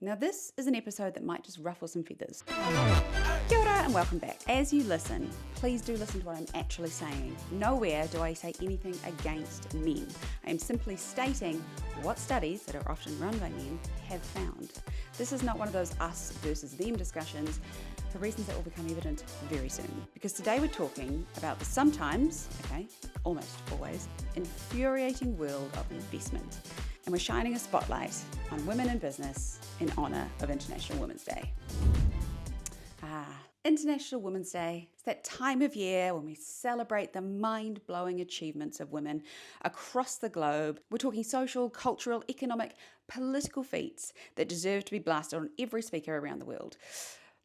Now this is an episode that might just ruffle some feathers. Kia ora and welcome back. As you listen, please do listen to what I'm actually saying. Nowhere do I say anything against men. I am simply stating what studies that are often run by men have found. This is not one of those us versus them discussions for reasons that will become evident very soon. Because today we're talking about the sometimes, almost always, infuriating world of investment. And we're shining a spotlight on women in business in honour of International Women's Day. International Women's Day. It's that time of year when we celebrate the mind-blowing achievements of women across the globe. We're talking social, cultural, economic, political feats that deserve to be blasted on every speaker around the world.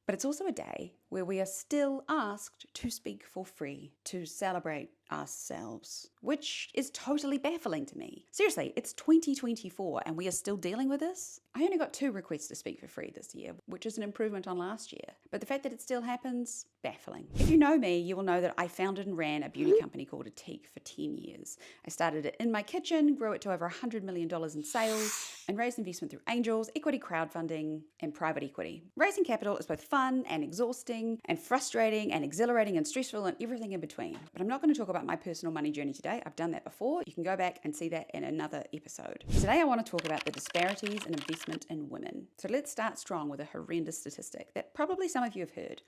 But it's also a day where we are still asked to speak for free, to celebrate ourselves, which is totally baffling to me. Seriously, it's 2024 and we are still dealing with this? I only got 2 requests to speak for free this year, which is an improvement on last year. But the fact that it still happens, baffling. If you know me, you will know that I founded and ran a beauty company called Atique for 10 years. I started it in my kitchen, grew it to over $100 million in sales, and raised investment through angels, equity crowdfunding, and private equity. Raising capital is both fun and exhausting and frustrating and exhilarating and stressful and everything in between. But I'm not going to talk about my personal money journey today. I've done that before. You can go back and see that in another episode. Today I want to talk about the disparities in investment in women. So let's start strong with a horrendous statistic that probably some of you have heard.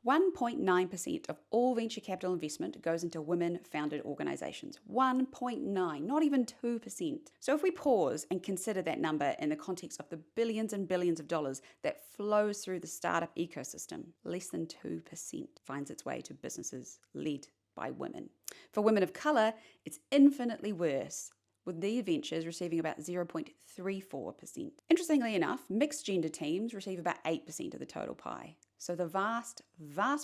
1.9% of all venture capital investment goes into women-founded organizations. 1.9, not even 2%. So if we pause and consider that number in the context of the billions and billions of dollars that flows through the startup ecosystem, less than 2% finds its way to businesses led by women. For women of colour, it's infinitely worse, with their ventures receiving about 0.34%. Interestingly enough, mixed gender teams receive about 8% of the total pie. So the vast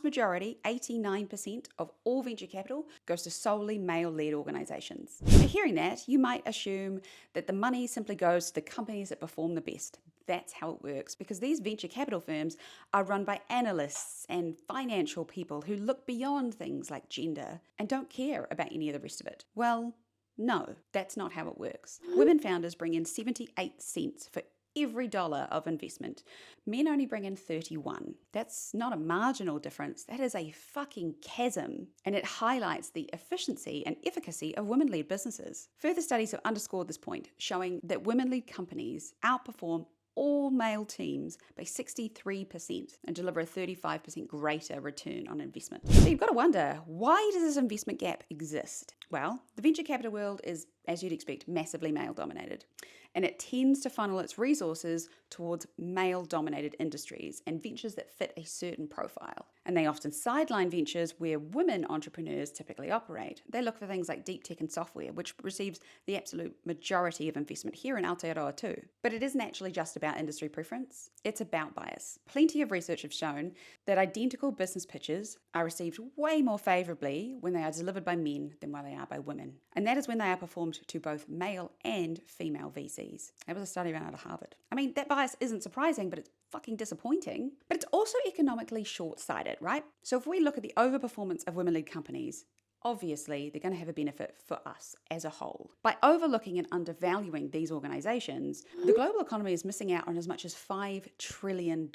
majority, 89% of all venture capital goes to solely male-led organisations. Now hearing that, you might assume that the money simply goes to the companies that perform the best. That's how it works, because these venture capital firms are run by analysts and financial people who look beyond things like gender and don't care about any of the rest of it. Well, no, that's not how it works. Women founders bring in 78 cents for every dollar of investment. Men only bring in 31. That's not a marginal difference. That is a fucking chasm. And it highlights the efficiency and efficacy of women-led businesses. Further studies have underscored this point, showing that women-led companies outperform all male teams by 63% and deliver a 35% greater return on investment. So you've got to wonder, why does this investment gap exist? Well, the venture capital world is, as you'd expect, massively male-dominated. And it tends to funnel its resources towards male-dominated industries and ventures that fit a certain profile. And they often sideline ventures where women entrepreneurs typically operate. They look for things like deep tech and software, which receives the absolute majority of investment here in Aotearoa too. But it isn't actually just about industry preference, it's about bias. Plenty of research have shown that identical business pitches are received way more favourably when they are delivered by men than when they are by women. And that is when they are performed to both male and female VCs. That was a study run out of Harvard. I mean, that bias isn't surprising, but it's fucking disappointing. But it's also economically short-sighted, right? So if we look at the overperformance of women-led companies, obviously they're going to have a benefit for us as a whole. By overlooking and undervaluing these organizations, the global economy is missing out on as much as $5 trillion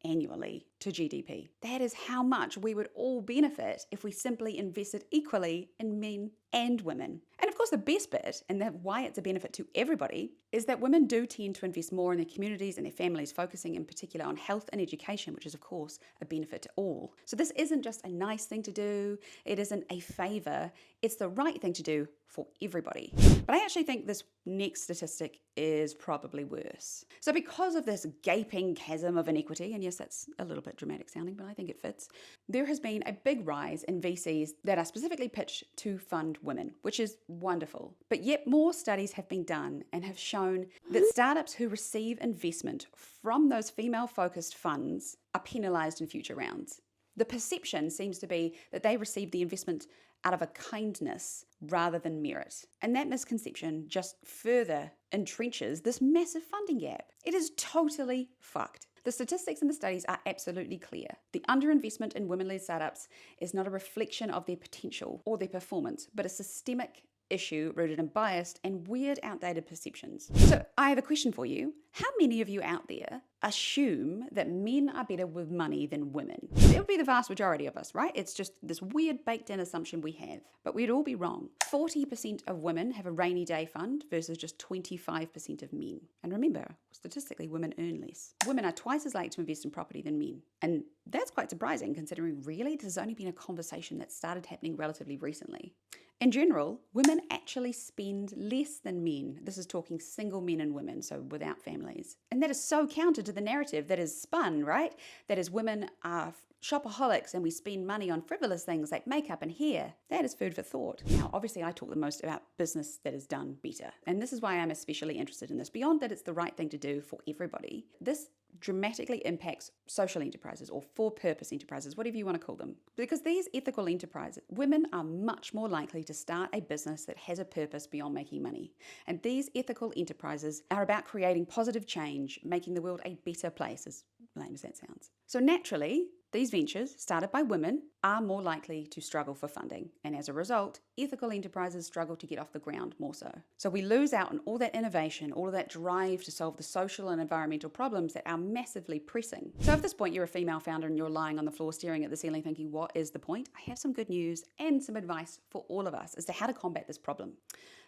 annually to GDP. That is how much we would all benefit if we simply invested equally in men and women. And of course, the best bit, and why it's a benefit to everybody, is that women do tend to invest more in their communities and their families, focusing in particular on health and education, which is, of course, a benefit to all. So this isn't just a nice thing to do. It isn't a favour. It's the right thing to do for everybody. But I actually think this next statistic is probably worse. So because of this gaping chasm of inequity, and yes, that's a little bit dramatic sounding, but I think it fits, there has been a big rise in VCs that are specifically pitched to fund women, which is wonderful. But yet more studies have been done and have shown that startups who receive investment from those female-focused funds are penalised in future rounds. The perception seems to be that they receive the investment out of a kindness rather than merit. And that misconception just further entrenches this massive funding gap. It is totally fucked. The statistics in the studies are absolutely clear. The underinvestment in women-led startups is not a reflection of their potential or their performance, but a systemic issue rooted in biased and weird outdated perceptions. So I have a question for you. How many of you out there assume that men are better with money than women? That would be the vast majority of us, right? It's just this weird baked in assumption we have, but we'd all be wrong. 40% of women have a rainy day fund versus just 25% of men. And remember, statistically, women earn less. Women are twice as likely to invest in property than men. And that's quite surprising considering really this has only been a conversation that started happening relatively recently. In general, women actually spend less than men. This is talking single men and women, so without families. And that is so counter to the narrative that is spun, right? That is women are shopaholics and we spend money on frivolous things like makeup and hair. That is food for thought. Now, obviously, I talk the most about business that is done better. And this is why I'm especially interested in this. Beyond that, it's the right thing to do for everybody. This dramatically impacts social enterprises or for-purpose enterprises, whatever you want to call them. Because these ethical enterprises, women are much more likely to start a business that has a purpose beyond making money. And these ethical enterprises are about creating positive change, making the world a better place, as lame as that sounds. So naturally, these ventures, started by women, are more likely to struggle for funding. And as a result, ethical enterprises struggle to get off the ground more so. So we lose out on all that innovation, all of that drive to solve the social and environmental problems that are massively pressing. So at this point, you're a female founder and you're lying on the floor staring at the ceiling thinking, what is the point? I have some good news and some advice for all of us as to how to combat this problem.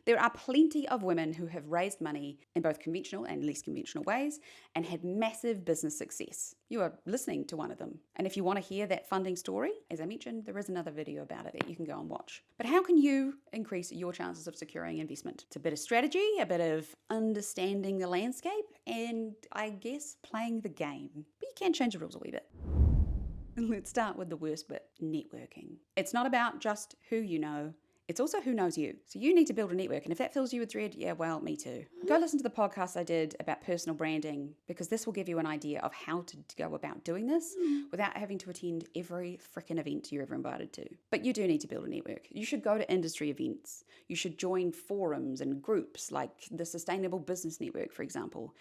There are plenty of women who have raised money in both conventional and less conventional ways and had massive business success. You are listening to one of them. And if you want to hear that funding story, as I mentioned, there is another video about it that you can go and watch. But how can you increase your chances of securing investment? It's a bit of strategy, a bit of understanding the landscape, and I guess playing the game. But you can change the rules a wee bit. Let's start with the worst bit, networking. It's not about just who you know. It's also who knows you. So you need to build a network. And if that fills you with dread, yeah, well, me too. Go listen to the podcast I did about personal branding, because this will give you an idea of how to go about doing this without having to attend every frickin' event you're ever invited to. But you do need to build a network. You should go to industry events. You should join forums and groups like the Sustainable Business Network, for example.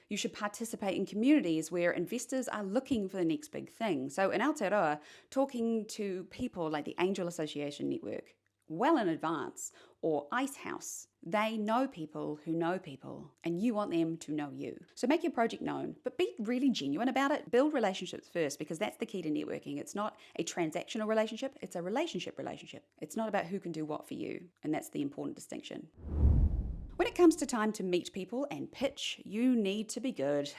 You should participate in communities where investors are looking for the next big thing. So in Aotearoa, talking to people like the Angel Association Network, well in advance, or Ice House. They know people, and you want them to know you. So make your project known, but be really genuine about it. Build relationships first, because that's the key to networking. It's not a transactional relationship, it's a relationship. It's not about who can do what for you, and that's the important distinction. When it comes to time to meet people and pitch, you need to be good.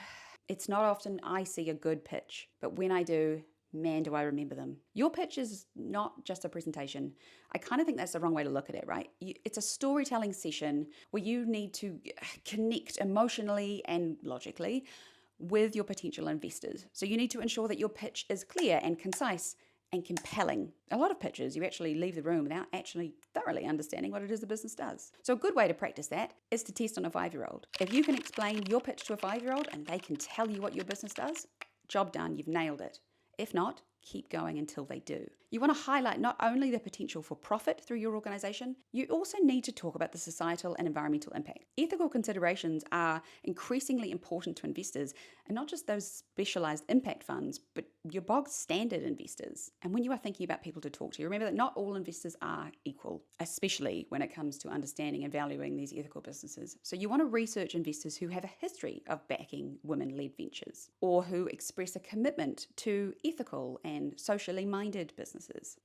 It's not often I see a good pitch, but when I do, man, do I remember them. Your pitch is not just a presentation. I kind of think that's the wrong way to look at it, right? It's a storytelling session where you need to connect emotionally and logically with your potential investors. So you need to ensure that your pitch is clear and concise and compelling. A lot of pitches, you actually leave the room without actually thoroughly understanding what it is the business does. So a good way to practice that is to test on a 5-year-old. If you can explain your pitch to a 5-year-old and they can tell you what your business does, job done, you've nailed it. If not, keep going until they do. You want to highlight not only the potential for profit through your organization, you also need to talk about the societal and environmental impact. Ethical considerations are increasingly important to investors, and not just those specialized impact funds, but your bog standard investors. And when you are thinking about people to talk to, remember that not all investors are equal, especially when it comes to understanding and valuing these ethical businesses. So you want to research investors who have a history of backing women-led ventures, or who express a commitment to ethical and socially minded businesses.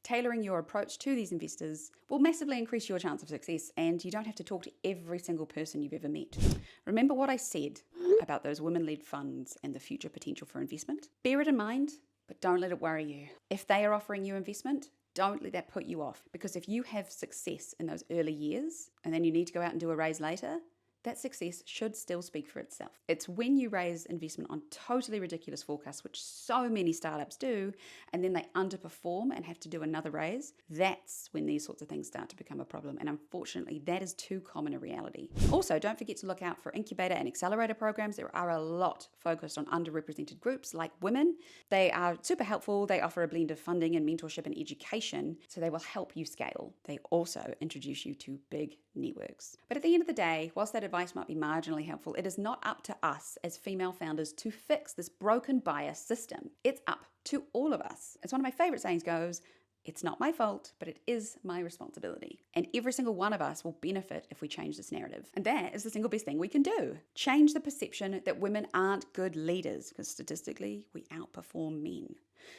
Tailoring your approach to these investors will massively increase your chance of success, and you don't have to talk to every single person you've ever met. Remember what I said about those women-led funds and the future potential for investment? Bear it in mind, but don't let it worry you. If they are offering you investment, don't let that put you off, because if you have success in those early years and then you need to go out and do a raise later, that success should still speak for itself. It's when you raise investment on totally ridiculous forecasts, which so many startups do, and then they underperform and have to do another raise, that's when these sorts of things start to become a problem. And unfortunately, that is too common a reality. Also, don't forget to look out for incubator and accelerator programs. There are a lot focused on underrepresented groups like women. They are super helpful. They offer a blend of funding and mentorship and education, so they will help you scale. They also introduce you to big networks. But at the end of the day, whilst that advice might be marginally helpful, it is not up to us as female founders to fix this broken bias system. It's up to all of us. As one of my favorite sayings goes, It's not my fault, but it is my responsibility. And every single one of us will benefit if we change this narrative. And that is the single best thing we can do. Change the perception that women aren't good leaders, because statistically, we outperform men.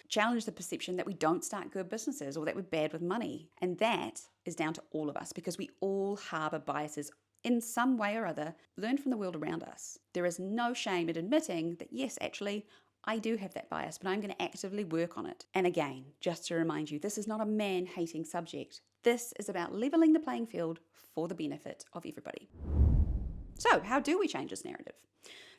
Challenge the perception that we don't start good businesses or that we're bad with money. And that is down to all of us, because we all harbor biases in some way or other, learn from the world around us. There is no shame in admitting that, yes, actually, I do have that bias, but I'm going to actively work on it. And again, just to remind you, this is not a man-hating subject. This is about leveling the playing field for the benefit of everybody. So, how do we change this narrative?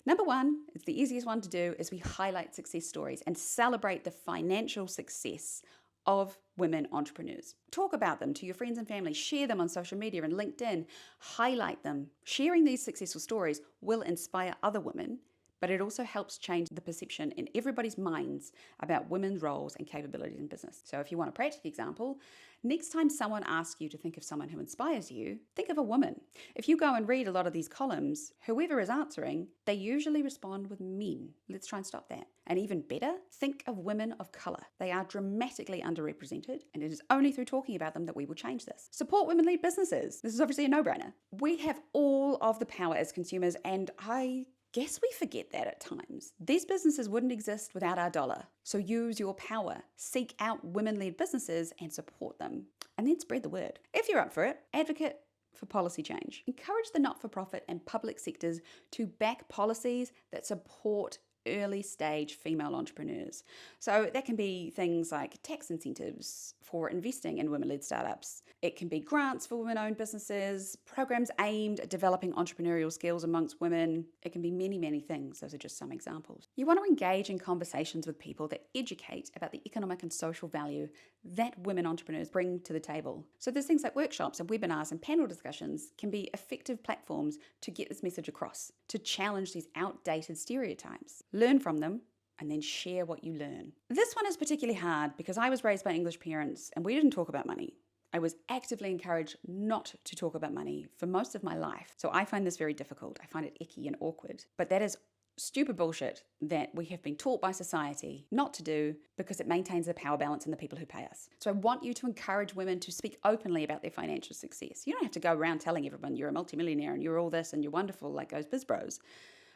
Number one, it's the easiest one to do, is we highlight success stories and celebrate the financial success of women entrepreneurs. Talk about them to your friends and family, share them on social media and LinkedIn, highlight them. Sharing these successful stories will inspire other women, but it also helps change the perception in everybody's minds about women's roles and capabilities in business. So if you want a practical example, next time someone asks you to think of someone who inspires you, think of a woman. If you go and read a lot of these columns, whoever is answering, they usually respond with men. Let's try and stop that. And even better, think of women of color. They are dramatically underrepresented, and it is only through talking about them that we will change this. Support women-led businesses. This is obviously a no-brainer. We have all of the power as consumers, and I guess we forget that at times. These businesses wouldn't exist without our dollar. So use your power, seek out women-led businesses and support them. And then spread the word. If you're up for it, advocate for policy change. Encourage the not-for-profit and public sectors to back policies that support early stage female entrepreneurs. So that can be things like tax incentives for investing in women-led startups. It can be grants for women-owned businesses, programs aimed at developing entrepreneurial skills amongst women. It can be many, many things. Those are just some examples. You want to engage in conversations with people that educate about the economic and social value that women entrepreneurs bring to the table. So there's things like workshops and webinars and panel discussions can be effective platforms to get this message across, to challenge these outdated stereotypes. Learn from them and then share what you learn. This one is particularly hard because I was raised by English parents and we didn't talk about money. I was actively encouraged not to talk about money for most of my life. So I find this very difficult. I find it icky and awkward. But that is stupid bullshit that we have been taught by society not to do because it maintains the power balance in the people who pay us. So I want you to encourage women to speak openly about their financial success. You don't have to go around telling everyone you're a multimillionaire and you're all this and you're wonderful like those biz bros.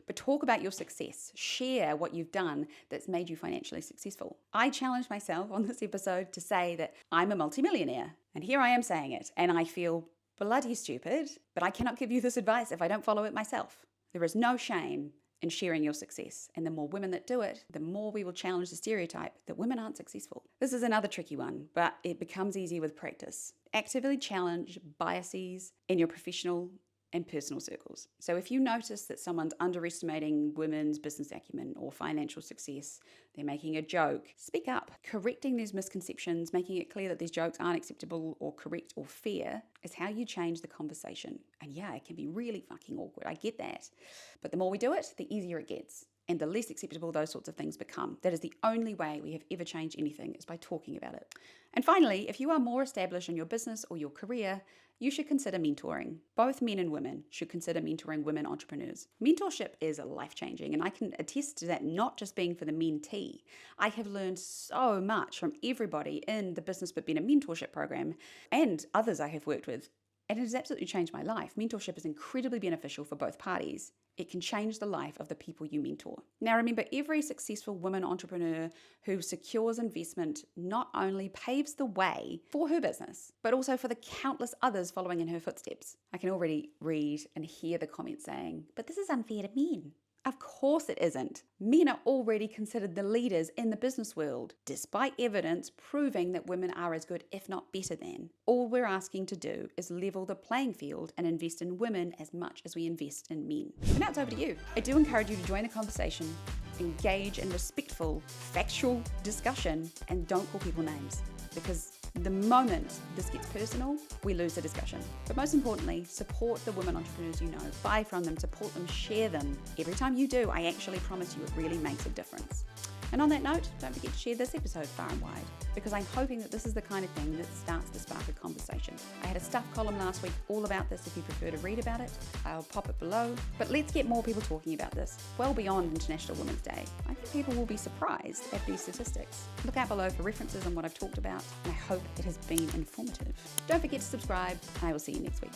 But talk about your success. Share what you've done that's made you financially successful. I challenged myself on this episode to say that I'm a multimillionaire. And here I am saying it. And I feel bloody stupid, but I cannot give you this advice if I don't follow it myself. There is no shame in sharing your success. And the more women that do it, the more we will challenge the stereotype that women aren't successful. This is another tricky one, but it becomes easier with practice. Actively challenge biases in your professional and personal circles. So if you notice that someone's underestimating women's business acumen or financial success, they're making a joke, speak up. Correcting these misconceptions, making it clear that these jokes aren't acceptable or correct or fair is how you change the conversation. And yeah, it can be really fucking awkward. I get that. But the more we do it, the easier it gets. And the less acceptable those sorts of things become. That is the only way we have ever changed anything, is by talking about it. And finally, if you are more established in your business or your career, you should consider mentoring. Both men and women should consider mentoring women entrepreneurs. Mentorship is life-changing, and I can attest to that not just being for the mentee. I have learned so much from everybody in the Business But Better mentorship program and others I have worked with. And it has absolutely changed my life. Mentorship is incredibly beneficial for both parties. It can change the life of the people you mentor. Now remember, every successful woman entrepreneur who secures investment not only paves the way for her business, but also for the countless others following in her footsteps. I can already read and hear the comments saying, but this is unfair to men. Of course it isn't. Men are already considered the leaders in the business world, despite evidence proving that women are as good, if not better than. All we're asking to do is level the playing field and invest in women as much as we invest in men. And now it's over to you. I do encourage you to join the conversation, engage in respectful, factual discussion, and don't call people names. Because the moment this gets personal, we lose the discussion. But most importantly, support the women entrepreneurs you know. Buy from them, support them, share them. Every time you do, I actually promise you it really makes a difference. And on that note, don't forget to share this episode far and wide, because I'm hoping that this is the kind of thing that starts to spark a conversation. I had a Stuff column last week all about this if you prefer to read about it. I'll pop it below. But let's get more people talking about this, well beyond International Women's Day. I think people will be surprised at these statistics. Look out below for references on what I've talked about, and I hope it has been informative. Don't forget to subscribe, and I will see you next week.